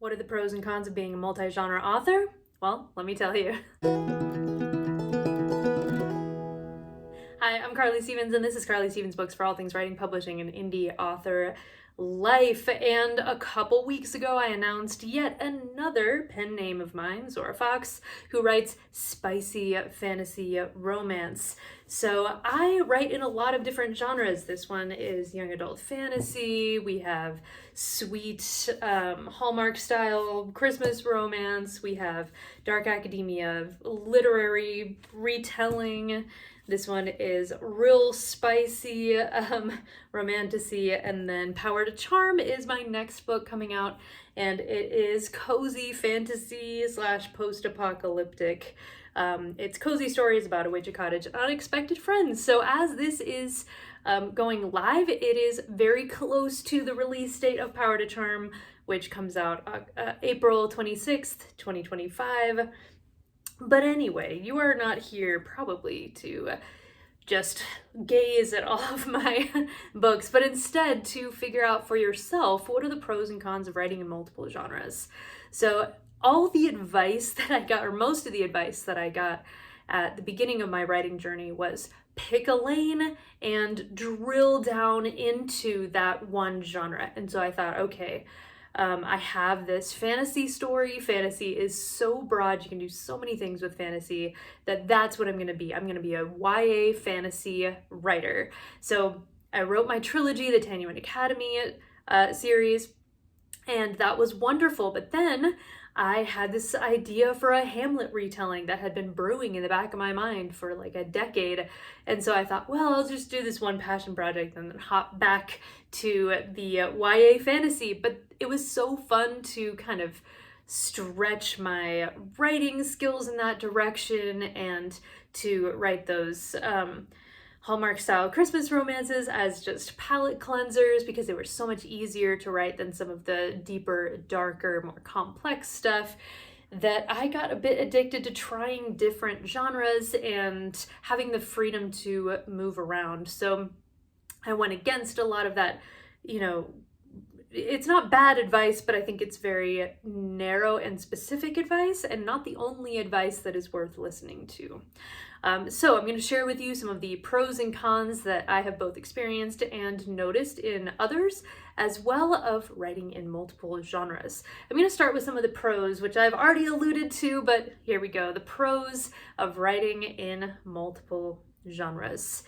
What are the pros and cons of being a multi-genre author? Well, let me tell you. Hi, I'm Carly Stevens, and this is Carly Stevens Books for all things writing, publishing, and indie author life. And a couple weeks ago, I announced yet another pen name of mine, Zora Fox, who writes spicy fantasy romance. So I write in a lot of different genres. This one is young adult fantasy. We have sweet Hallmark style Christmas romance. We have dark academia, literary retelling. This one is real spicy romantasy, and then Power to Charm is my next book coming out, and it is cozy fantasy / post-apocalyptic. It's cozy stories about a witch, a cottage, unexpected friends. So as this is going live, it is very close to the release date of Power to Charm, which comes out April 26th, 2025. But anyway, you are not here probably to just gaze at all of my books, but instead to figure out for yourself what are the pros and cons of writing in multiple genres. So all the advice that I got, or most of the advice that I got at the beginning of my writing journey, was pick a lane and drill down into that one genre. And so I thought, okay, I have this fantasy story. Fantasy is so broad. You can do so many things with fantasy that's what I'm going to be. I'm going to be a YA fantasy writer. So I wrote my trilogy, the Tanyuan Academy series, and that was wonderful. But then I had this idea for a Hamlet retelling that had been brewing in the back of my mind for like a decade. And so I thought, well, I'll just do this one passion project and then hop back to the YA fantasy. But it was so fun to kind of stretch my writing skills in that direction and to write those Hallmark style Christmas romances as just palate cleansers, because they were so much easier to write than some of the deeper, darker, more complex stuff, that I got a bit addicted to trying different genres and having the freedom to move around. So I went against a lot of that, it's not bad advice, but I think it's very narrow and specific advice, and not the only advice that is worth listening to. So I'm going to share with you some of the pros and cons that I have both experienced and noticed in others, as well of writing in multiple genres. I'm going to start with some of the pros, which I've already alluded to, but here we go. The pros of writing in multiple genres.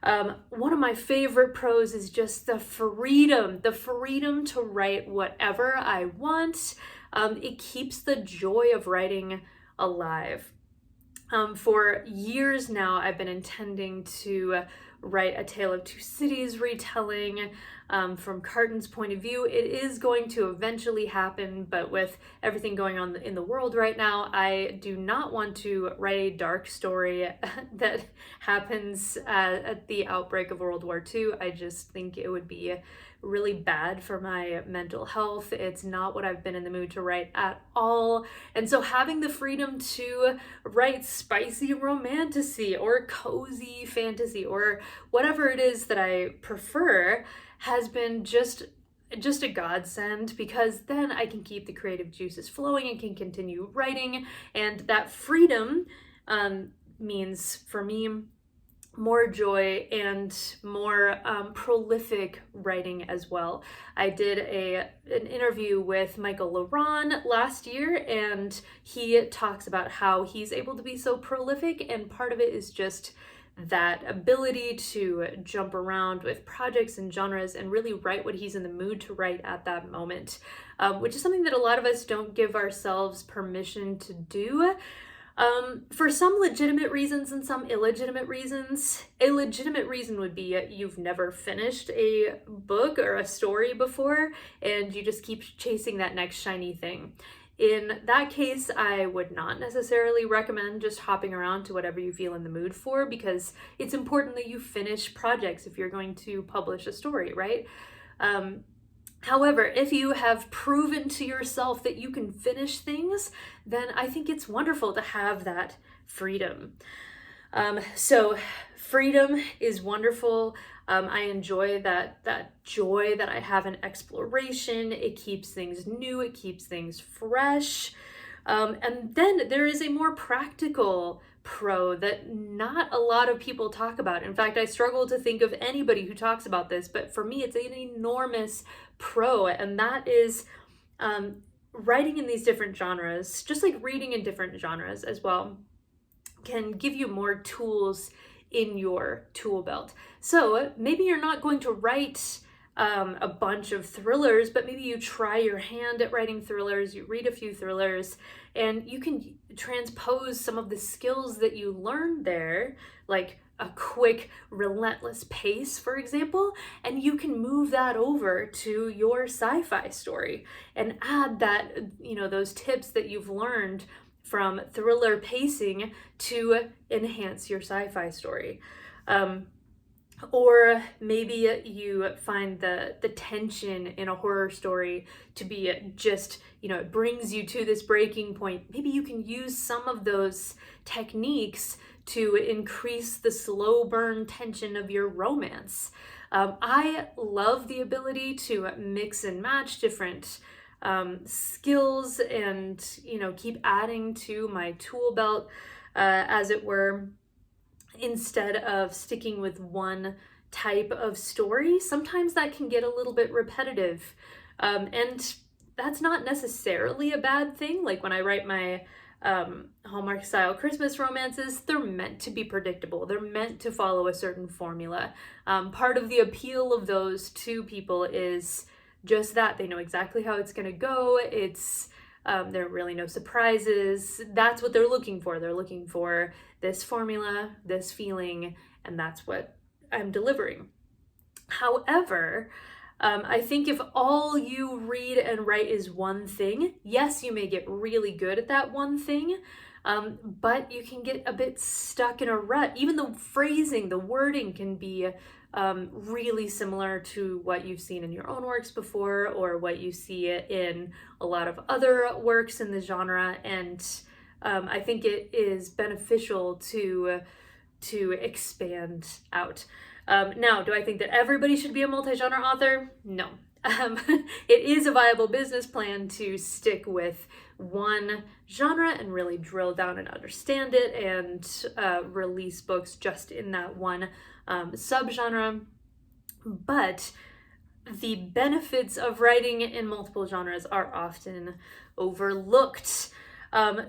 One of my favorite pros is just the freedom to write whatever I want. It keeps the joy of writing alive. For years now, I've been intending to write a Tale of Two Cities retelling. From Carton's point of view, it is going to eventually happen, but with everything going on in the world right now, I do not want to write a dark story that happens at the outbreak of World War II. I just think it would be really bad for my mental health. It's not what I've been in the mood to write at all. And so having the freedom to write spicy romantasy or cozy fantasy or whatever it is that I prefer has been just a godsend, because then I can keep the creative juices flowing and can continue writing. And that freedom means for me more joy and more prolific writing as well. I did an interview with Michael Laron last year, and he talks about how he's able to be so prolific, and part of it is just that ability to jump around with projects and genres and really write what he's in the mood to write at that moment, which is something that a lot of us don't give ourselves permission to do. For some legitimate reasons and some illegitimate reasons. A legitimate reason would be you've never finished a book or a story before, and you just keep chasing that next shiny thing. In that case, I would not necessarily recommend just hopping around to whatever you feel in the mood for, because it's important that you finish projects if you're going to publish a story, right? However, if you have proven to yourself that you can finish things, then I think it's wonderful to have that freedom. So freedom is wonderful. I enjoy that joy that I have in exploration. It keeps things new, it keeps things fresh. And then there is a more practical pro that not a lot of people talk about. In fact, I struggle to think of anybody who talks about this, but for me, it's an enormous pro, and that is writing in these different genres, just like reading in different genres as well, can give you more tools in your tool belt. So maybe you're not going to write a bunch of thrillers, but maybe you try your hand at writing thrillers, you read a few thrillers, and you can transpose some of the skills that you learned there, like a quick, relentless pace, for example, and you can move that over to your sci-fi story and add that, those tips that you've learned from thriller pacing to enhance your sci-fi story. Or maybe you find the tension in a horror story to be just, it brings you to this breaking point. Maybe you can use some of those techniques to increase the slow burn tension of your romance. I love the ability to mix and match different skills and, keep adding to my tool belt, as it were, instead of sticking with one type of story. Sometimes that can get a little bit repetitive, and that's not necessarily a bad thing. Like when I write my Hallmark style Christmas romances, they're meant to be predictable. They're meant to follow a certain formula. Part of the appeal of those to people is just that they know exactly how it's going to go. There are really no surprises. That's what they're looking for. They're looking for this formula, this feeling, and that's what I'm delivering. However, I think if all you read and write is one thing, yes, you may get really good at that one thing, but you can get a bit stuck in a rut. Even the phrasing, the wording can be really similar to what you've seen in your own works before, or what you see in a lot of other works in the genre. And I think it is beneficial to expand out. Now, do I think that everybody should be a multi-genre author? No. It is a viable business plan to stick with one genre and really drill down and understand it, and release books just in that one subgenre. But the benefits of writing in multiple genres are often overlooked.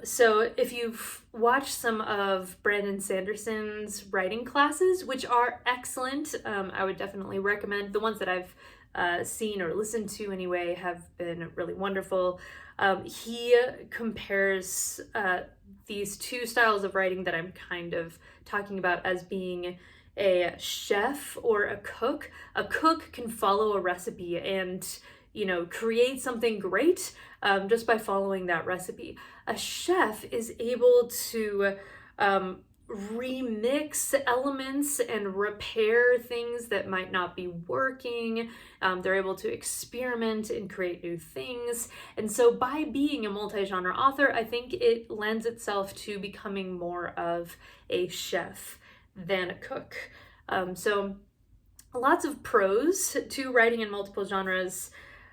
So if you've watched some of Brandon Sanderson's writing classes, which are excellent, I would definitely recommend. The ones that I've seen or listened to anyway have been really wonderful. He compares these two styles of writing that I'm kind of talking about as being a chef or a cook. A cook can follow a recipe and, create something great just by following that recipe. A chef is able to remix elements and repair things that might not be working. They're able to experiment and create new things. And so by being a multi-genre author, I think it lends itself to becoming more of a chef than a cook. So lots of pros to writing in multiple genres.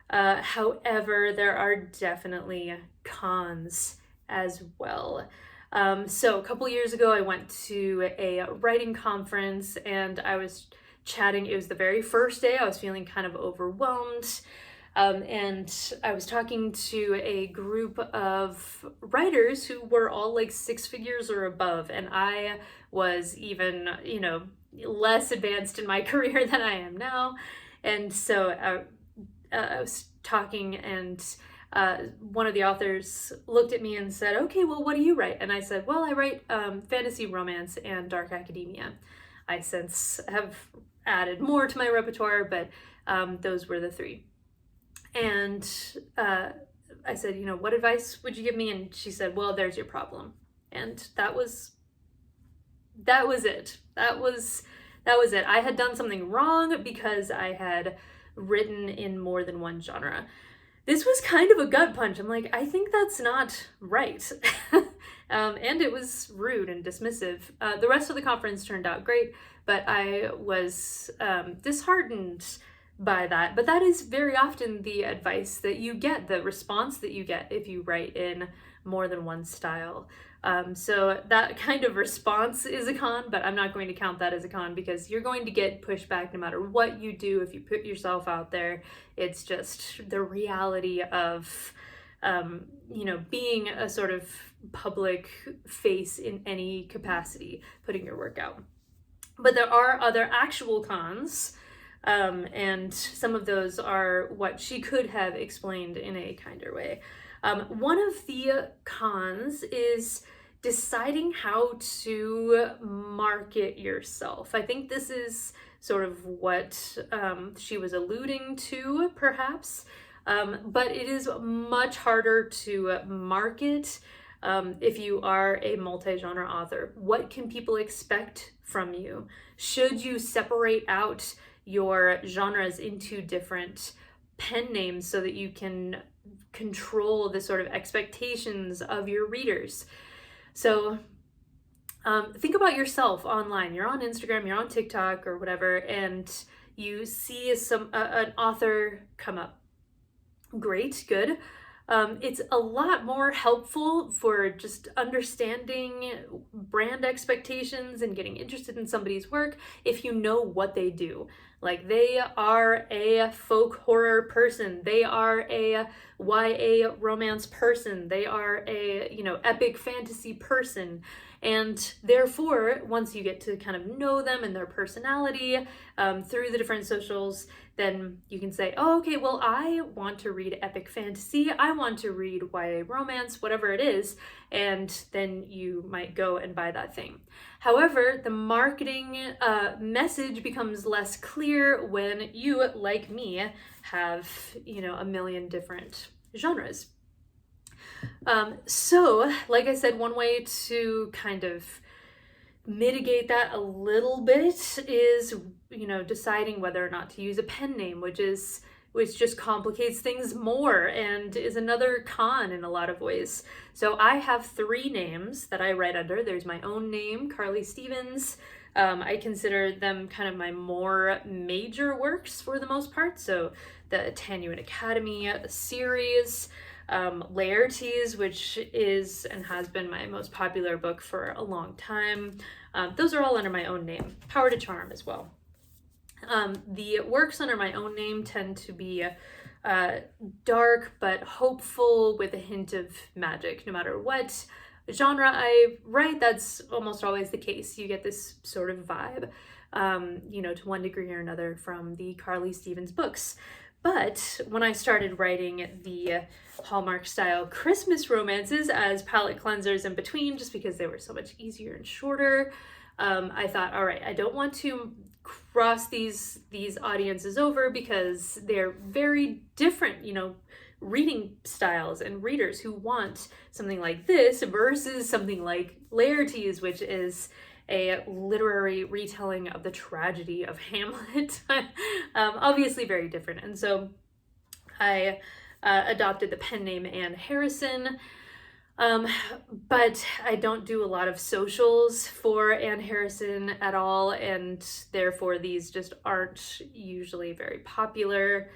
However, there are definitely cons as well. So a couple years ago, I went to a writing conference and I was chatting. It was the very first day. I was feeling kind of overwhelmed. And I was talking to a group of writers who were all like 6 figures or above. And I was even, less advanced in my career than I am now. And so I was talking, and one of the authors looked at me and said, "Okay, well, what do you write?" And I said, "Well, I write fantasy, romance, and dark academia." I since have added more to my repertoire, but those were the three. And I said, "What advice would you give me?" And she said, "Well, there's your problem." And that was it. That was it. I had done something wrong because I had written in more than one genre. This was kind of a gut punch. I'm like, I think that's not right. and it was rude and dismissive. The rest of the conference turned out great, but I was disheartened by that. But that is very often the advice that you get, the response that you get if you write in more than one style. So that kind of response is a con, but I'm not going to count that as a con because you're going to get pushback no matter what you do. If you put yourself out there, it's just the reality of, being a sort of public face in any capacity, putting your work out. But there are other actual cons, and some of those are what she could have explained in a kinder way. One of the cons is deciding how to market yourself. I think this is sort of what she was alluding to, perhaps, but it is much harder to market if you are a multi-genre author. What can people expect from you? Should you separate out your genres into different pen names so that you can control the sort of expectations of your readers? So think about yourself online. You're on Instagram, you're on TikTok or whatever, and you see an author come up. Great, good. It's a lot more helpful for just understanding brand expectations and getting interested in somebody's work if you know what they do. Like, they are a folk horror person, they are a YA romance person, they are a, epic fantasy person. And therefore, once you get to kind of know them and their personality through the different socials, then you can say, oh, okay, well, I want to read epic fantasy, I want to read YA romance, whatever it is, and then you might go and buy that thing. However, the marketing message becomes less clear when you, like me, have, a million different genres. So, like I said, one way to kind of mitigate that a little bit is, deciding whether or not to use a pen name, which just complicates things more and is another con in a lot of ways. So I have 3 names that I write under. There's my own name, Carly Stevens. I consider them kind of my more major works for the most part. So the Tannuan Academy series, Laertes, which is and has been my most popular book for a long time. Those are all under my own name. Power to Charm as well. The works under my own name tend to be dark but hopeful with a hint of magic. No matter what genre I write, that's almost always the case. You get this sort of vibe, to one degree or another from the Carly Stevens books. But when I started writing the Hallmark style Christmas romances as palette cleansers in between, just because they were so much easier and shorter, I thought, all right, I don't want to cross these audiences over because they're very different, reading styles and readers who want something like this versus something like Laertes, which is a literary retelling of the tragedy of Hamlet. Obviously very different. And so I adopted the pen name Anne Harrison, but I don't do a lot of socials for Anne Harrison at all, and therefore these just aren't usually very popular.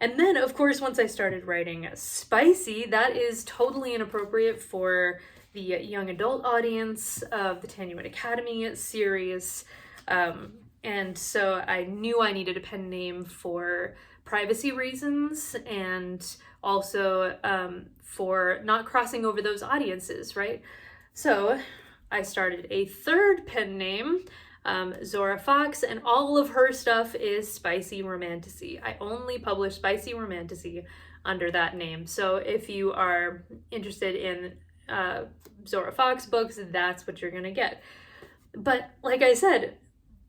And then, of course, once I started writing spicy, that is totally inappropriate for the young adult audience of the Tannuan Academy series. And so I knew I needed a pen name for privacy reasons and also for not crossing over those audiences, right? So I started a 3rd pen name, Zora Fox, and all of her stuff is spicy romantasy. I only publish spicy romantasy under that name. So if you are interested in Zora Fox books, that's what you're gonna get. But like I said,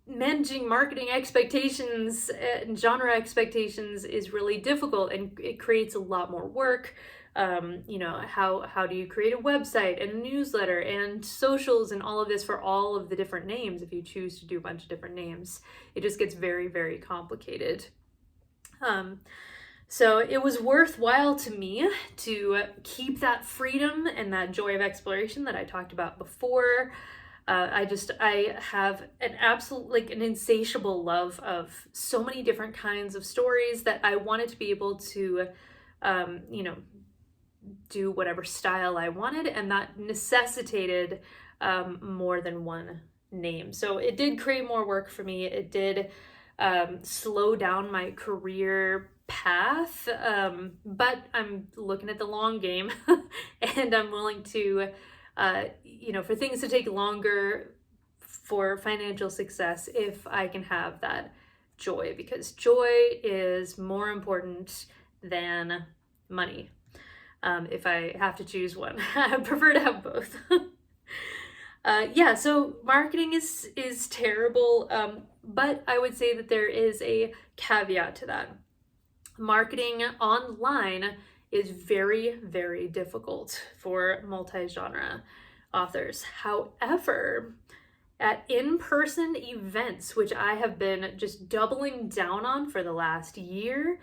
managing marketing expectations and genre expectations is really difficult, and it creates a lot more work. How do you create a website and a newsletter and socials and all of this for all of the different names? If you choose to do a bunch of different names, it just gets very, very complicated. So it was worthwhile to me to keep that freedom and that joy of exploration that I talked about before. I have an absolute, like an insatiable love of so many different kinds of stories that I wanted to be able to, do whatever style I wanted, and that necessitated more than one name. So it did create more work for me. It did slow down my career path, but I'm looking at the long game and I'm willing to, for things to take longer for financial success if I can have that joy, because joy is more important than money. If I have to choose one, I prefer to have both. So marketing is terrible, but I would say that there is a caveat to that. Marketing online is very, very difficult for multi-genre authors. However, at in-person events, which I have been just doubling down on for the last year,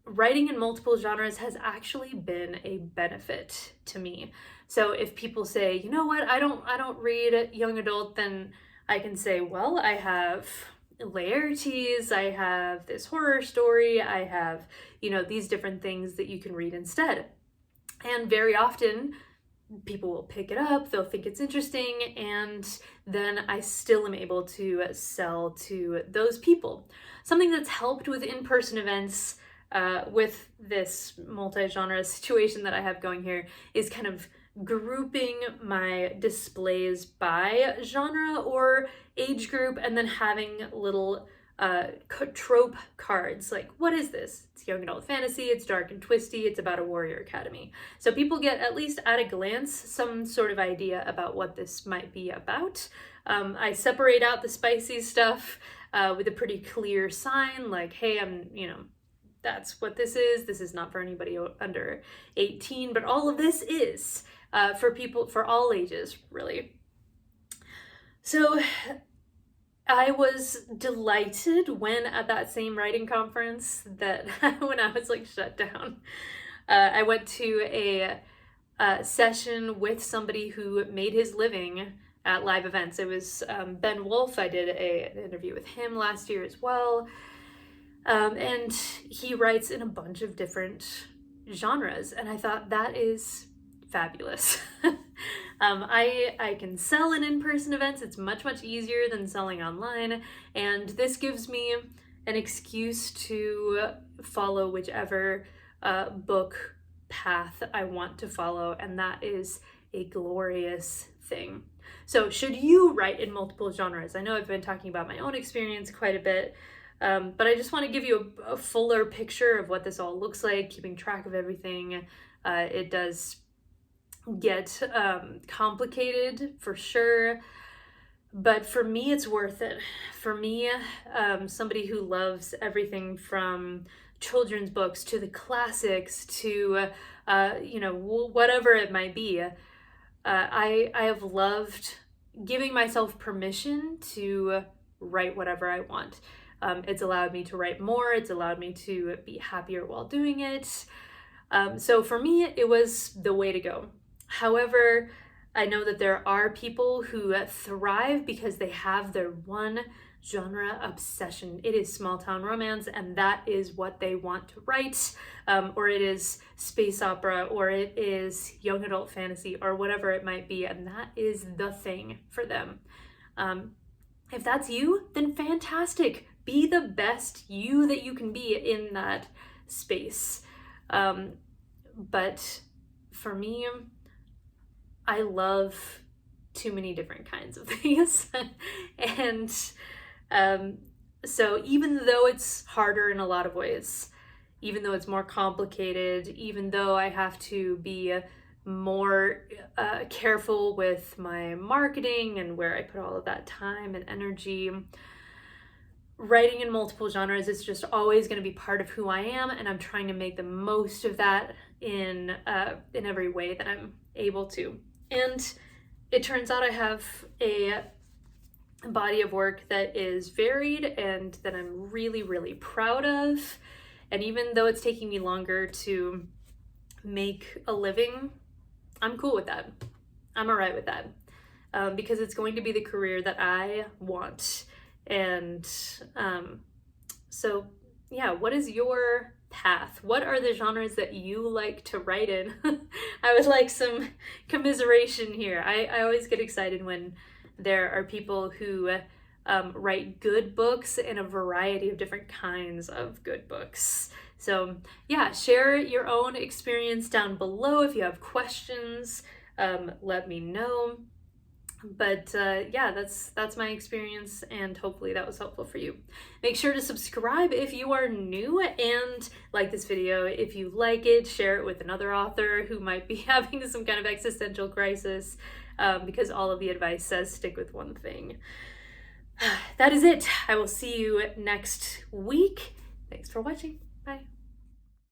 writing in multiple genres has actually been a benefit to me. So if people say, you know what, I don't read young adult, then I can say, well, I have Laertes, I have this horror story, I have, these different things that you can read instead. And very often people will pick it up, they'll think it's interesting, and then I still am able to sell to those people. Something that's helped with in-person events with this multi-genre situation that I have going here is kind of grouping my displays by genre or age group, and then having little trope cards like, what is this? It's young adult fantasy, it's dark and twisty, it's about a warrior academy. So people get, at least at a glance, some sort of idea about what this might be about. I separate out the spicy stuff with a pretty clear sign like, hey, that's what this is. This is not for anybody under 18, but all of this is for people, for all ages, really. So I was delighted when at that same writing conference that when I was like shut down, I went to a session with somebody who made his living at live events. It was Ben Wolf. I did an interview with him last year as well. And he writes in a bunch of different genres, and I thought that is fabulous. I can sell in in-person events. It's much, much easier than selling online, and this gives me an excuse to follow whichever book path I want to follow, and that is a glorious thing. So should you write in multiple genres? I know I've been talking about my own experience quite a bit, but I just want to give you a fuller picture of what this all looks like, keeping track of everything. It does get complicated for sure, but for me, it's worth it. For me, somebody who loves everything from children's books to the classics to, whatever it might be, I have loved giving myself permission to write whatever I want. It's allowed me to write more. It's allowed me to be happier while doing it. So for me, it was the way to go. However, I know that there are people who thrive because they have their one genre obsession. It is small town romance, and that is what they want to write, or it is space opera, or it is young adult fantasy, or whatever it might be, and that is the thing for them. If that's you, then fantastic. Be the best you that you can be in that space. But for me, I love too many different kinds of things. And so even though it's harder in a lot of ways, even though it's more complicated, even though I have to be more careful with my marketing and where I put all of that time and energy, writing in multiple genres is just always going to be part of who I am, and I'm trying to make the most of that in every way that I'm able to. And it turns out I have a body of work that is varied and that I'm really, really proud of. And even though it's taking me longer to make a living, I'm cool with that. I'm all right with that. Because it's going to be the career that I want. And so, yeah, what is your path? What are the genres that you like to write in? I would like some commiseration here. I always get excited when there are people who write good books and a variety of different kinds of good books. So yeah, share your own experience down below. If you have questions, let me know. But yeah, that's my experience, and hopefully that was helpful for you. Make sure to subscribe if you are new, and like this video if you like it. Share it with another author who might be having some kind of existential crisis, because all of the advice says stick with one thing. That is it. I will see you next week. Thanks for watching.